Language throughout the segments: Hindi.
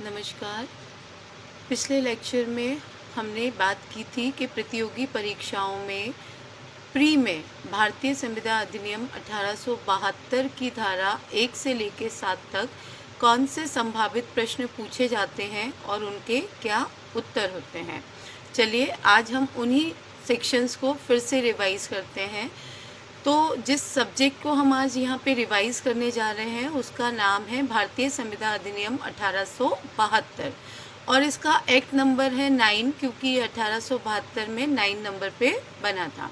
नमस्कार। पिछले लेक्चर में हमने बात की थी कि प्रतियोगी परीक्षाओं में प्री में भारतीय संविदा अधिनियम 1872 की धारा 1 से लेकर 7 तक कौन से संभावित प्रश्न पूछे जाते हैं और उनके क्या उत्तर होते हैं। चलिए आज हम उन्हीं सेक्शंस को फिर से रिवाइज करते हैं। तो जिस सब्जेक्ट को हम आज यहाँ पे रिवाइज करने जा रहे हैं उसका नाम है भारतीय संविदा अधिनियम 1872 और इसका एक्ट नंबर है 9, क्योंकि ये 1872 में 9 नंबर पे बना था।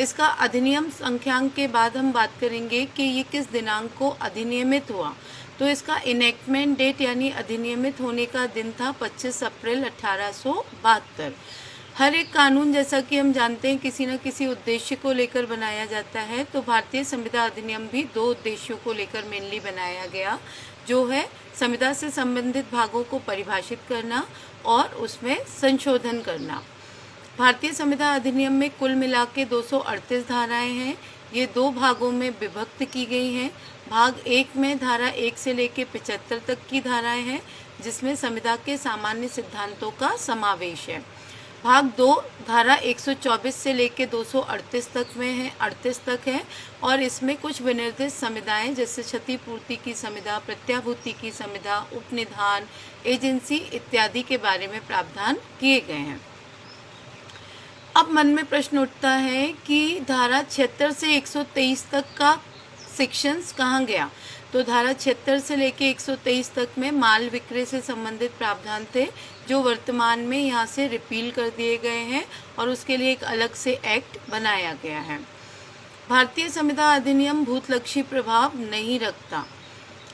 इसका अधिनियम संख्यांक के बाद हम बात करेंगे कि ये किस दिनांक को अधिनियमित हुआ। तो इसका इनेक्टमेंट डेट यानी अधिनियमित होने का दिन था 25 अप्रैल 1872। हर एक कानून, जैसा कि हम जानते हैं, किसी न किसी उद्देश्य को लेकर बनाया जाता है। तो भारतीय संविदा अधिनियम भी 2 उद्देश्यों को लेकर मेनली बनाया गया, जो है संविदा से संबंधित भागों को परिभाषित करना और उसमें संशोधन करना। भारतीय संविदा अधिनियम में कुल मिला के 238 धाराएं हैं। ये 2 भागों में विभक्त की गई हैं। भाग 1 में धारा 1 से लेकर 75 तक की धाराएं हैं, जिसमें संविदा के सामान्य सिद्धांतों का समावेश है। भाग 2 धारा 124 से लेकर 238 तक में है 38 तक है और इसमें कुछ विनिर्दिष्ट संविदाएं जैसे क्षतिपूर्ति की संविदा, प्रत्याभूति की संविदा, उपनिधान, एजेंसी इत्यादि के बारे में प्रावधान किए गए हैं। अब मन में प्रश्न उठता है कि धारा 76 से 123 तक का सेक्शंस कहाँ गया। तो धारा 76 से लेकर 123 तक में माल विक्रय से संबंधित प्रावधान थे, जो वर्तमान में यहाँ से रिपील कर दिए गए हैं और उसके लिए एक अलग से एक्ट बनाया गया है। भारतीय संविदा अधिनियम भूतलक्षी प्रभाव नहीं रखता।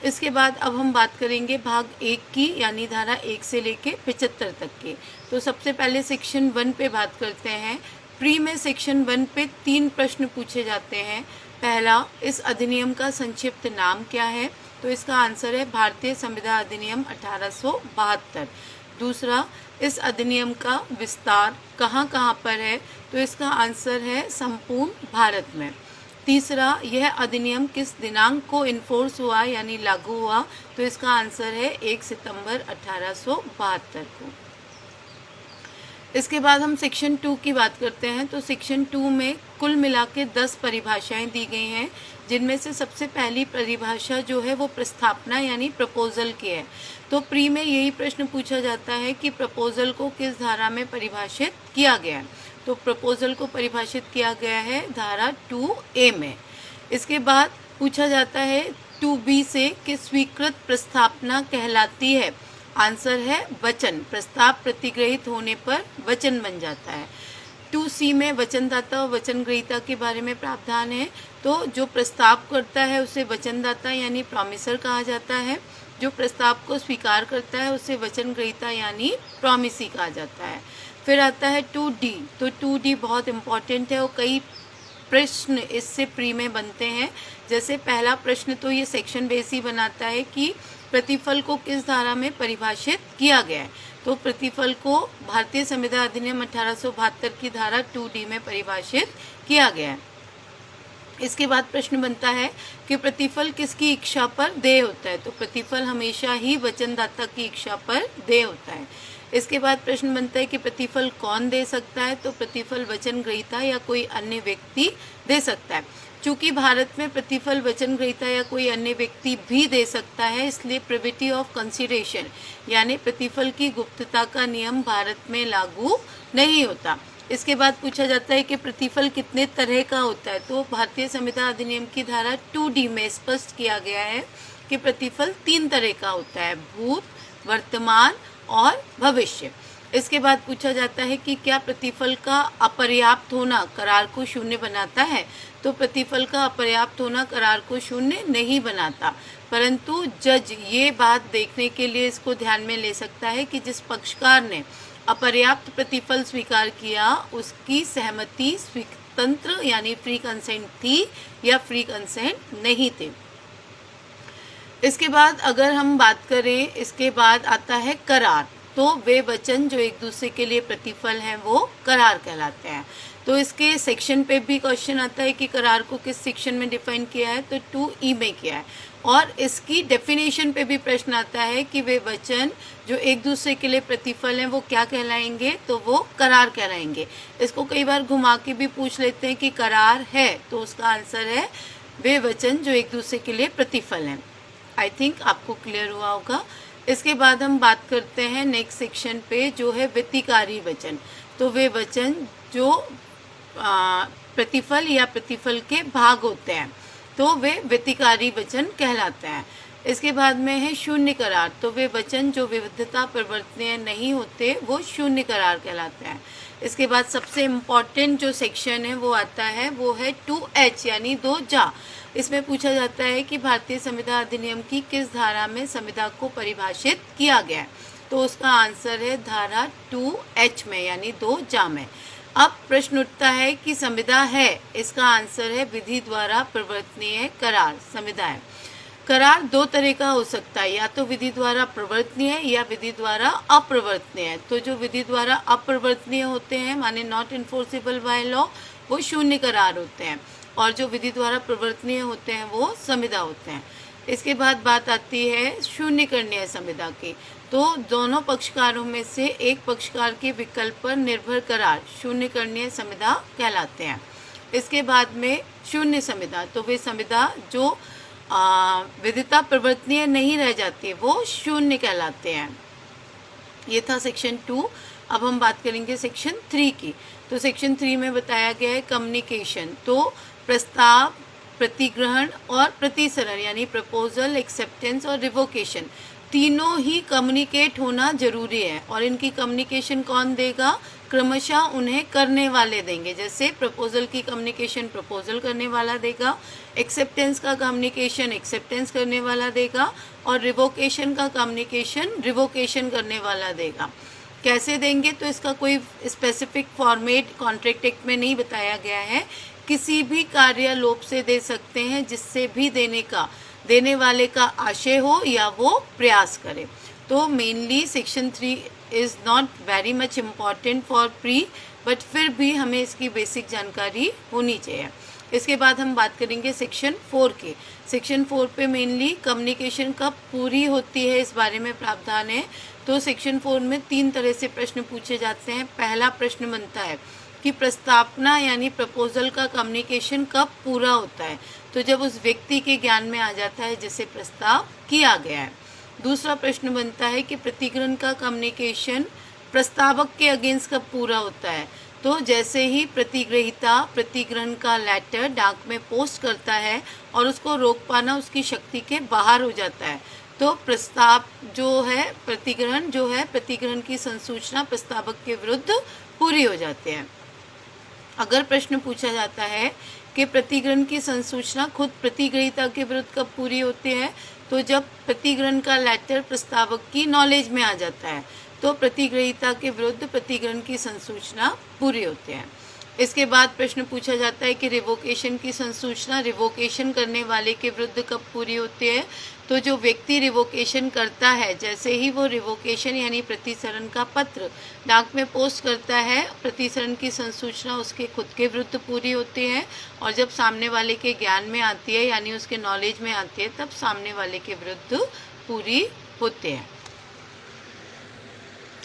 इसके बाद अब हम बात करेंगे भाग 1 की, यानी धारा 1 से लेकर 75 तक की। तो सबसे पहले सेक्शन 1 पे बात करते हैं। प्री में सेक्शन 1 पे 3 प्रश्न पूछे जाते हैं। पहला, इस अधिनियम का संक्षिप्त नाम क्या है। तो इसका आंसर है भारतीय संविदा अधिनियम 1872। दूसरा, इस अधिनियम का विस्तार कहाँ कहाँ पर है। तो इसका आंसर है संपूर्ण भारत में। तीसरा, यह अधिनियम किस दिनांक को इन्फोर्स हुआ यानी लागू हुआ। तो इसका आंसर है 1 सितंबर 1872 को। इसके बाद हम सेक्शन 2 की बात करते हैं। तो सेक्शन 2 में कुल मिला के 10 परिभाषाएं दी गई हैं, जिनमें से सबसे पहली परिभाषा जो है वो प्रस्तावना यानी प्रपोजल की है। तो प्री में यही प्रश्न पूछा जाता है कि प्रपोजल को किस धारा में परिभाषित किया गया है। तो प्रपोजल को परिभाषित किया गया है धारा 2A में। इसके बाद पूछा जाता है 2B से कि स्वीकृत प्रस्तावना कहलाती है। आंसर है वचन। प्रस्ताव प्रतिग्रहित होने पर वचन बन जाता है। 2C में वचनदाता और वचनग्रहीता के बारे में प्रावधान है। तो जो प्रस्ताव करता है उसे वचनदाता यानी प्रॉमिसर कहा जाता है। जो प्रस्ताव को स्वीकार करता है उसे वचनग्रहीता यानी प्रॉमिसी कहा जाता है। फिर आता है 2D। तो 2D बहुत इम्पॉर्टेंट है और कई प्रश्न इससे प्री में बनते हैं। जैसे पहला प्रश्न तो ये सेक्शन बेस ही बनाता है कि प्रतिफल को किस धारा में परिभाषित किया गया है। तो प्रतिफल को भारतीय संविदा अधिनियम 1872 की धारा 2D में परिभाषित किया गया है। इसके बाद प्रश्न बनता है कि प्रतिफल किसकी इच्छा पर देय होता है। तो प्रतिफल हमेशा ही वचनदाता की इच्छा पर देय होता है। इसके बाद प्रश्न बनता है कि प्रतिफल कौन दे सकता है। तो प्रतिफल वचन ग्रहीता या कोई अन्य व्यक्ति दे सकता है। चूँकि भारत में प्रतिफल वचन ग्रहीता या कोई अन्य व्यक्ति भी दे सकता है, इसलिए प्रिविटी ऑफ कंसिडरेशन यानी प्रतिफल की गुप्तता का नियम भारत में लागू नहीं होता। इसके बाद पूछा जाता है कि प्रतिफल कितने तरह का होता है। तो भारतीय संविदा अधिनियम की धारा 2D में स्पष्ट किया गया है कि प्रतिफल 3 तरह का होता है, भूत, वर्तमान और भविष्य। इसके बाद पूछा जाता है कि क्या प्रतिफल का अपर्याप्त होना करार को शून्य बनाता है। तो प्रतिफल का अपर्याप्त होना करार को शून्य नहीं बनाता, परंतु जज ये बात देखने के लिए इसको ध्यान में ले सकता है कि जिस पक्षकार ने अपर्याप्त प्रतिफल स्वीकार किया उसकी सहमति स्वतंत्र यानी फ्री कंसेंट थी या फ्री कंसेंट नहीं थे। इसके बाद अगर हम बात करें, इसके बाद आता है करार। तो वे वचन जो एक दूसरे के लिए प्रतिफल हैं वो करार कहलाते हैं। तो इसके सेक्शन पे भी क्वेश्चन आता है कि करार को किस सेक्शन में डिफाइन किया है। तो 2E में किया है और इसकी डेफिनेशन पे भी प्रश्न आता है कि वे वचन जो एक दूसरे के लिए प्रतिफल हैं वो क्या कहलाएंगे, तो वो करार कहलाएंगे। इसको कई बार घुमा के भी पूछ लेते हैं कि करार है, तो उसका आंसर है वे वचन जो एक दूसरे के लिए प्रतिफल हैं। आई थिंक आपको क्लियर हुआ होगा। इसके बाद हम बात करते हैं नेक्स्ट सेक्शन पे, जो है व्यतिकारी वचन। तो वे वचन जो प्रतिफल या प्रतिफल के भाग होते हैं, तो वे व्यतिकारी वचन कहलाते हैं। इसके बाद में है शून्य करार। तो वे वचन जो विविधता परिवर्तनीय नहीं होते वो शून्य करार कहलाते हैं। इसके बाद सबसे इम्पॉर्टेंट जो सेक्शन है वो आता है, वो है 2H यानी 2 जा। इसमें पूछा जाता है कि भारतीय संविधान अधिनियम की किस धारा में संविदा को परिभाषित किया गया है, तो उसका आंसर है धारा 2H में यानी 2 जा में। अब प्रश्न उठता है कि संविदा है, इसका आंसर है विधि द्वारा प्रवर्तनीय करार संविदा है। करार दो तरह का हो सकता है, या तो विधि द्वारा प्रवर्तनीय या विधि द्वारा अप्रवर्तनीय। तो जो विधि द्वारा अप्रवर्तनीय होते हैं माने नॉट इन्फोर्सेबल बाय लॉ, वो शून्य करार होते हैं, और जो विधि द्वारा प्रवर्तनीय होते हैं वो संविदा होते हैं। इसके बाद बात आती है शून्यकरणीय संविदा की। तो दोनों पक्षकारों में से एक पक्षकार के विकल्प पर निर्भर करार शून्यकरणीय संविदा कहलाते हैं। इसके बाद में शून्य संविदा, तो वे संविदा जो विधिता प्रवर्तनीय नहीं रह जाती है वो शून्य कहलाते हैं। ये था सेक्शन 2। अब हम बात करेंगे सेक्शन 3 की। तो सेक्शन 3 में बताया गया है कम्युनिकेशन। तो प्रस्ताव, प्रतिग्रहण और प्रतिसरण यानी प्रपोजल, एक्सेप्टेंस और रिवोकेशन, तीनों ही कम्युनिकेट होना जरूरी है। और इनकी कम्युनिकेशन कौन देगा? क्रमशः उन्हें करने वाले देंगे। जैसे प्रपोजल की कम्युनिकेशन प्रपोजल करने वाला देगा, एक्सेप्टेंस का कम्युनिकेशन एक्सेप्टेंस करने वाला देगा, और रिवोकेशन का कम्युनिकेशन रिवोकेशन करने वाला देगा। कैसे देंगे? तो इसका कोई स्पेसिफिक फॉर्मेट कॉन्ट्रैक्ट एक्ट में नहीं बताया गया है। किसी भी कार्यालोप से दे सकते हैं जिससे भी देने वाले का आशय हो या वो प्रयास करे। तो mainly section 3 is not very much important for pre, but फिर भी हमें इसकी बेसिक जानकारी होनी चाहिए। इसके बाद हम बात करेंगे सेक्शन 4 की। सेक्शन 4 पे मेनली कम्युनिकेशन कब पूरी होती है इस बारे में प्रावधान है। तो सेक्शन 4 में 3 तरह से प्रश्न पूछे जाते हैं। पहला प्रश्न बनता है कि प्रस्तावना यानी प्रपोजल का कम्युनिकेशन कब पूरा होता है, तो जब उस व्यक्ति के ज्ञान में आ जाता है जिसे प्रस्ताव किया गया है। दूसरा प्रश्न बनता है कि प्रतिग्रहण का कम्युनिकेशन प्रस्तावक के अगेंस्ट कब पूरा होता है, तो जैसे ही प्रतिग्रहीता प्रतिग्रहण का लेटर डाक में पोस्ट करता है और उसको रोक पाना उसकी शक्ति के बाहर हो जाता है, तो प्रस्ताव जो है प्रतिग्रहण की संसूचना प्रस्तावक के विरुद्ध पूरी हो जाती है। अगर प्रश्न पूछा जाता है कि प्रतिग्रहण की संसूचना खुद प्रतिग्रहीता के विरुद्ध कब पूरी होती है, तो जब प्रतिग्रहण का लेटर प्रस्तावक की नॉलेज में आ जाता है, तो प्रतिग्रहीता के विरुद्ध प्रतिग्रहण की संसूचना पूरी होती है। इसके बाद प्रश्न पूछा जाता है कि रिवोकेशन की संसूचना रिवोकेशन करने वाले के विरुद्ध कब पूरी होती है, तो जो व्यक्ति रिवोकेशन करता है जैसे ही वो रिवोकेशन यानी प्रतिसरण का पत्र डाक में पोस्ट करता है, प्रतिसरण की संसूचना उसके खुद के विरुद्ध पूरी होती है, और जब सामने वाले के ज्ञान में आती है यानी उसके नॉलेज में आती है तब सामने वाले के विरुद्ध पूरी होती है।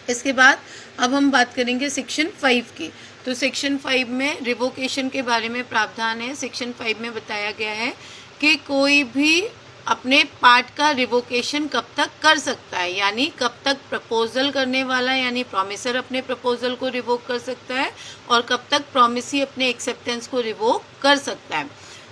इसके बाद अब हम बात करेंगे सेक्शन 5 की। तो सेक्शन 5 में रिवोकेशन के बारे में प्रावधान है। सेक्शन 5 में बताया गया है कि कोई भी अपने पार्ट का रिवोकेशन कब तक कर सकता है, यानी कब तक प्रपोजल करने वाला यानी प्रॉमिसर अपने प्रपोजल को रिवोक कर सकता है, और कब तक प्रॉमिसी अपने एक्सेप्टेंस को रिवोक कर सकता है।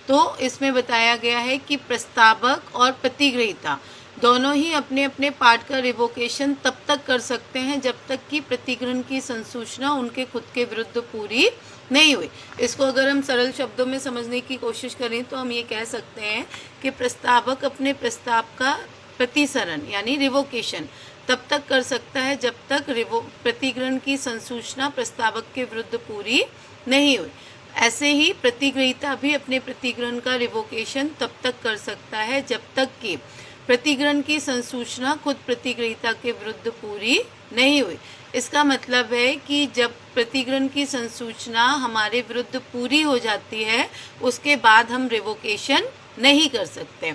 तो इसमें बताया गया है कि प्रस्तावक और प्रतिग्रहीता दोनों ही अपने अपने पार्ट का रिवोकेशन तब तक कर सकते हैं जब तक कि प्रतिग्रहण की संसूचना उनके खुद के विरुद्ध पूरी नहीं हुई। इसको अगर हम सरल शब्दों में समझने की कोशिश करें तो हम ये कह सकते हैं कि प्रस्तावक अपने प्रस्ताव का प्रतिसरण यानी रिवोकेशन तब तक कर सकता है जब तक प्रतिग्रहण की संसूचना प्रस्तावक के विरुद्ध पूरी नहीं हुई। ऐसे ही प्रतिग्रहीता भी अपने प्रतिग्रहण का रिवोकेशन तब तक कर सकता है जब तक कि प्रतिग्रहण की संसूचना खुद प्रतिग्रहीता के विरुद्ध पूरी नहीं हुई। इसका मतलब है कि जब प्रतिग्रहण की संसूचना हमारे विरुद्ध पूरी हो जाती है उसके बाद हम रिवोकेशन नहीं कर सकते।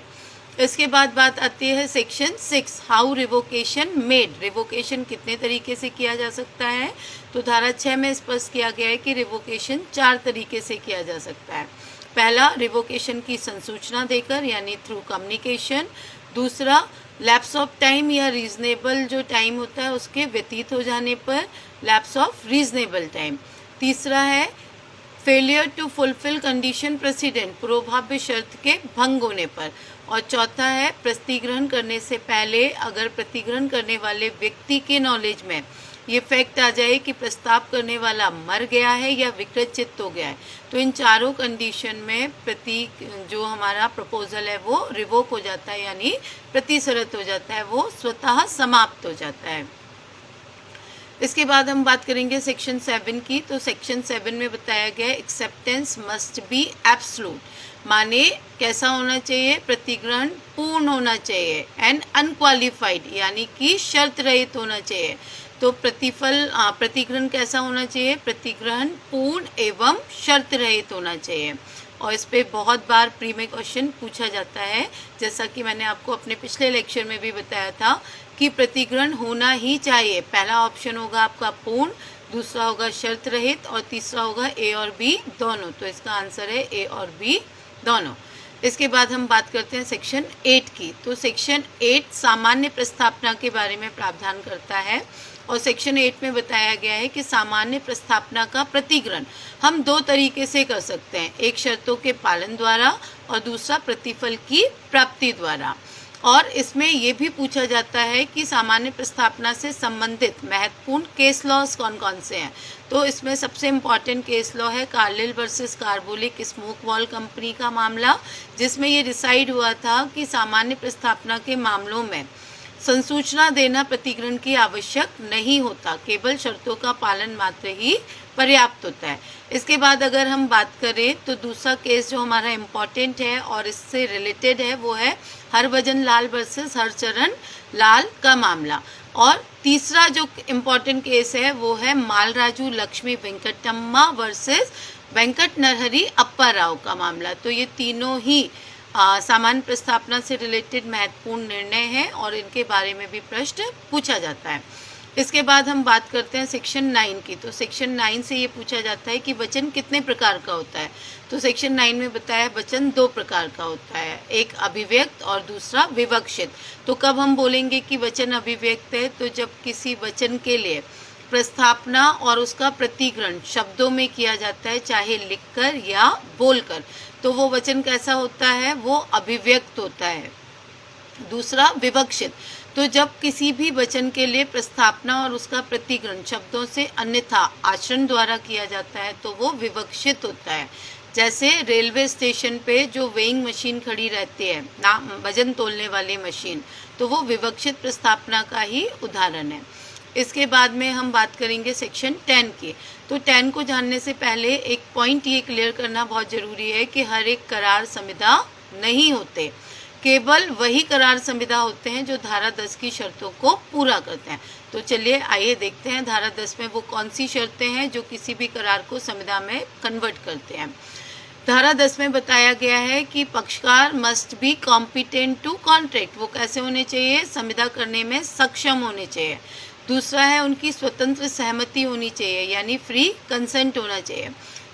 इसके बाद बात आती है section 6, how revocation made. Revocation कितने तरीके से किया जा सकता है? तो धारा 6 में स्पष्ट किया गया है कि रिवोकेशन 4 तरीके से किया जा सकता है। पहला, रिवोकेशन की संसूचना देकर यानी थ्रू कम्युनिकेशन। दूसरा, लैप्स ऑफ टाइम या रीजनेबल जो टाइम होता है उसके व्यतीत हो जाने पर, लैप्स ऑफ रीजनेबल टाइम। तीसरा है failure to fulfil condition precedent, पूर्वभाव्य शर्त के भंग होने पर। और चौथा है प्रतिग्रहण करने से पहले अगर प्रतिग्रहण करने वाले व्यक्ति के नॉलेज में ये फैक्ट आ जाए कि प्रस्ताव करने वाला मर गया है या विकृत चित्त हो गया है, तो इन चारों कंडीशन में जो हमारा प्रपोजल है वो रिवोक हो जाता है, यानी प्रतिशरत हो जाता है, वो स्वतः समाप्त हो जाता है। इसके बाद हम बात करेंगे सेक्शन 7 की। तो सेक्शन 7 में बताया गया है एक्सेप्टेंस मस्ट बी एब्सोल्यूट, माने कैसा होना चाहिए? प्रतिग्रहण पूर्ण होना चाहिए, एंड अनक्वालिफाइड यानी कि शर्त रहित होना चाहिए। तो प्रतिग्रहण कैसा होना चाहिए? प्रतिग्रहण पूर्ण एवं शर्त रहित होना चाहिए। और इस पे बहुत बार प्री में क्वेश्चन पूछा जाता है, जैसा कि मैंने आपको अपने पिछले लेक्चर में भी बताया था कि प्रतिग्रहण होना ही चाहिए। पहला ऑप्शन होगा आपका पूर्ण, दूसरा होगा शर्त रहित और तीसरा होगा ए और बी दोनों। तो इसका आंसर है ए और बी दोनों। इसके बाद हम बात करते हैं सेक्शन 8 की। तो सेक्शन 8 सामान्य प्रस्तावना के बारे में प्रावधान करता है और सेक्शन 8 में बताया गया है कि सामान्य प्रस्तावना का प्रतिग्रहण हम 2 तरीके से कर सकते हैं, एक शर्तों के पालन द्वारा और दूसरा प्रतिफल की प्राप्ति द्वारा। और इसमें ये भी पूछा जाता है कि सामान्य प्रस्तावना से संबंधित महत्वपूर्ण केस लॉज कौन कौन से हैं। तो इसमें सबसे इम्पॉर्टेंट केस लॉ है Carlill versus carbolic smoke wall company का मामला, जिसमें ये डिसाइड हुआ था कि सामान्य प्रस्तावना के मामलों में संसूचना देना प्रतिग्रहण की आवश्यक नहीं होता, केवल शर्तों का पालन मात्र ही पर्याप्त होता है। इसके बाद अगर हम बात करें तो दूसरा केस जो हमारा इम्पॉर्टेंट है और इससे रिलेटेड है वो है हरभजन लाल वर्सेस हरचरण लाल का मामला। और तीसरा जो इम्पॉर्टेंट केस है वो है मालराजू लक्ष्मी वेंकटम्मा वर्सेस वेंकट नरहरि अप्पा राव का मामला। तो ये तीनों ही सामान्य प्रस्तावना से रिलेटेड महत्वपूर्ण निर्णय हैं और इनके बारे में भी प्रश्न पूछा जाता है। इसके बाद हम बात करते हैं सेक्शन 9 की। तो सेक्शन 9 से ये पूछा जाता है कि वचन कितने प्रकार का होता है। तो सेक्शन 9 में बताया वचन 2 प्रकार का होता है, एक अभिव्यक्त और दूसरा विवक्षित। तो कब हम बोलेंगे कि वचन अभिव्यक्त है? तो जब किसी वचन के लिए प्रस्तावना और उसका प्रतिग्रहण शब्दों में किया जाता है, चाहे लिखकर या बोलकर, तो वो वचन कैसा होता है? वो अभिव्यक्त होता है। दूसरा विवक्षित, तो जब किसी भी वचन के लिए प्रस्तावना और उसका प्रतिग्रहण शब्दों से अन्यथा आचरण द्वारा किया जाता है तो वो विवक्षित होता है। जैसे रेलवे स्टेशन पे जो वेइंग मशीन खड़ी रहती है ना, वजन तोलने वाली मशीन, तो वो विवक्षित प्रस्तावना का ही उदाहरण है। इसके बाद में हम बात करेंगे सेक्शन 10 की। तो 10 को जानने से पहले एक पॉइंट ये क्लियर करना बहुत ज़रूरी है कि हर एक करार संविदा नहीं होते, केवल वही करार संविदा होते हैं जो धारा 10 की शर्तों को पूरा करते हैं। तो चलिए आइए देखते हैं धारा 10 में वो कौन सी शर्तें हैं जो किसी भी करार को संविदा में कन्वर्ट करते हैं। धारा 10 में बताया गया है कि पक्षकार must be competent to contract, वो कैसे होने चाहिए? संविदा करने में सक्षम होने चाहिए। दूसरा है उनकी स्वतंत्र सहमति होनी चाहिए, यानी फ्री कंसेंट होना चाहिए।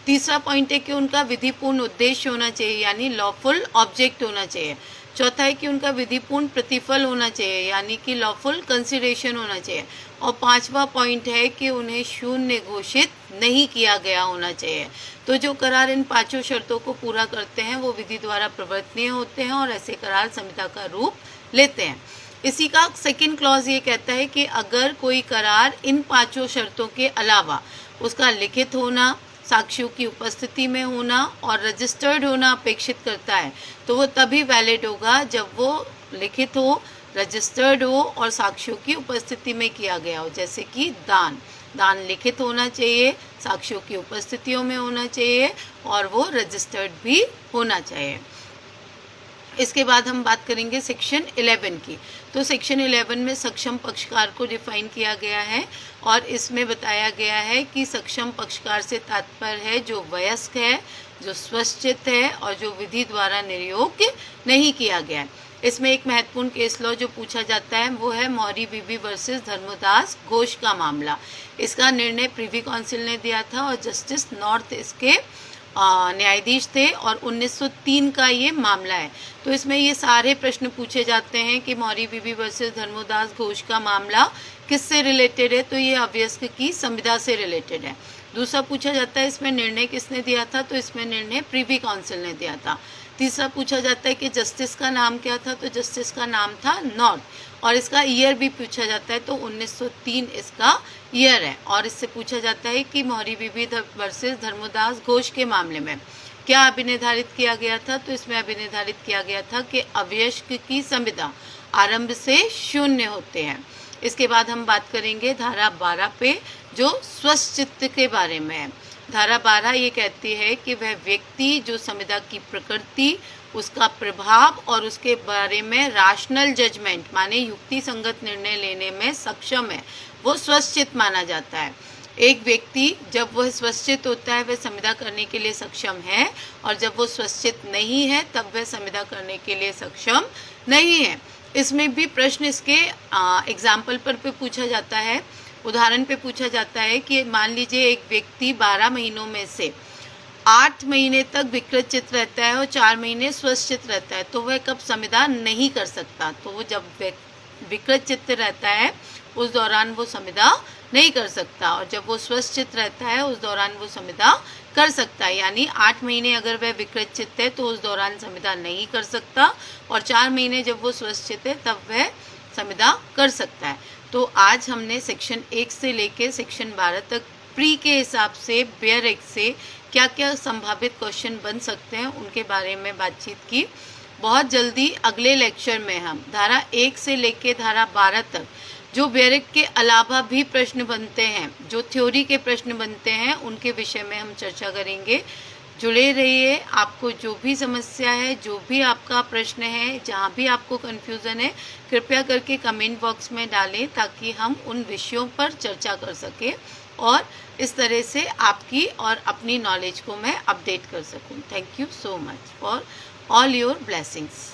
तीसरा पॉइंट है कि उनका विधिपूर्ण उद्देश्य होना चाहिए, यानी लॉफुल ऑब्जेक्ट होना चाहिए। चौथा है कि उनका विधिपूर्ण प्रतिफल होना चाहिए, यानी कि लॉफुल कंसिडरेशन होना चाहिए। और पांचवा पॉइंट है कि उन्हें शून्य घोषित नहीं किया गया होना चाहिए। तो जो करार इन पांचों शर्तों को पूरा करते हैं वो विधि द्वारा प्रवर्तनीय होते हैं और ऐसे करार संविदा का रूप लेते हैं। इसी का सेकंड क्लॉज ये कहता है कि अगर कोई करार इन पांचों शर्तों के अलावा उसका लिखित होना, साक्ष्यों की उपस्थिति में होना और रजिस्टर्ड होना अपेक्षित करता है तो वो तभी वैलिड होगा जब वो लिखित हो, रजिस्टर्ड हो और साक्ष्यों की उपस्थिति में किया गया हो। जैसे कि दान लिखित होना चाहिए, साक्ष्यों की उपस्थितियों में होना चाहिए और वो रजिस्टर्ड भी होना चाहिए। इसके बाद हम बात करेंगे सेक्शन 11 की। तो सेक्शन 11 में सक्षम पक्षकार को डिफाइन किया गया है और इसमें बताया गया है कि सक्षम पक्षकार से तात्पर्य है जो वयस्क है, जो स्वनिश्चित है और जो विधि द्वारा नियोग्य नहीं किया गया है। इसमें एक महत्वपूर्ण केस लॉ जो पूछा जाता है वो है मौरी बीबी वर्सेस धर्मदास घोष का मामला। इसका निर्णय प्रिवी काउंसिल ने दिया था और जस्टिस नॉर्थ इसके न्यायाधीश थे और 1903 का ये मामला है। तो इसमें ये सारे प्रश्न पूछे जाते हैं कि मौरी बीबी वर्सेस धर्मदास घोष का मामला किससे रिलेटेड है, तो ये अवयस्क की संविदा से रिलेटेड है। दूसरा पूछा जाता है इसमें निर्णय किसने दिया था, तो इसमें निर्णय प्रिवी काउंसिल ने दिया था। तीसरा पूछा जाता है कि जस्टिस का नाम क्या था, तो जस्टिस का नाम था नॉर्थ और इसका ईयर भी पूछा जाता है, तो 1903 इसका ईयर है। और इससे पूछा जाता है कि मौरी बीबी वर्सेस धर्मदास घोष के मामले में क्या अभिनिर्धारित किया गया था, तो इसमें अभिनिर्धारित किया गया था कि अवयस्क की संविदा आरंभ से शून्य होते हैं। इसके बाद हम बात करेंगे धारा 12 पे जो स्वचित्त के बारे में है। धारा 12 ये कहती है कि वह व्यक्ति जो संविदा की प्रकृति, उसका प्रभाव और उसके बारे में राशनल जजमेंट माने युक्ति संगत निर्णय लेने में सक्षम है, वो स्वचित्त माना जाता है। एक व्यक्ति जब वह स्वचित्त होता है वह संविदा करने के लिए सक्षम है और जब वो स्वचित्त नहीं है तब वह संविदा करने के लिए सक्षम नहीं है। इसमें भी प्रश्न इसके एग्जाम्पल पर पूछा जाता है, उदाहरण पे पूछा जाता है कि मान लीजिए एक व्यक्ति 12 महीनों में से 8 महीने तक विकृत चित्त रहता है और 4 महीने स्वस्थ चित्त रहता है, तो वह कब संविदा नहीं कर सकता। तो वो जब विकृत चित्त रहता है उस दौरान वो संविदा नहीं कर सकता और जब वो स्वस्थ चित्त रहता है उस दौरान वो संविदा कर सकता है। यानी 8 महीने अगर वह विकृत चित्त है तो उस दौरान संविदा नहीं कर सकता और 4 महीने जब वो स्वस्थ चित्त है तब वह संविदा कर सकता है। तो आज हमने सेक्शन 1 से लेके सेक्शन 12 तक प्री के हिसाब से बेयर एक्ट से क्या क्या संभावित क्वेश्चन बन सकते हैं उनके बारे में बातचीत की। बहुत जल्दी अगले लेक्चर में हम धारा 1 से लेके धारा 12 तक जो बेयर एक्ट के अलावा भी प्रश्न बनते हैं, जो थ्योरी के प्रश्न बनते हैं, उनके विषय में हम चर्चा करेंगे। जुड़े रहिए। आपको जो भी समस्या है, जो भी आपका प्रश्न है, जहाँ भी आपको कन्फ्यूज़न है, कृपया करके कमेंट बॉक्स में डालें ताकि हम उन विषयों पर चर्चा कर सकें और इस तरह से आपकी और अपनी नॉलेज को मैं अपडेट कर सकूं। Thank you so much for all your blessings.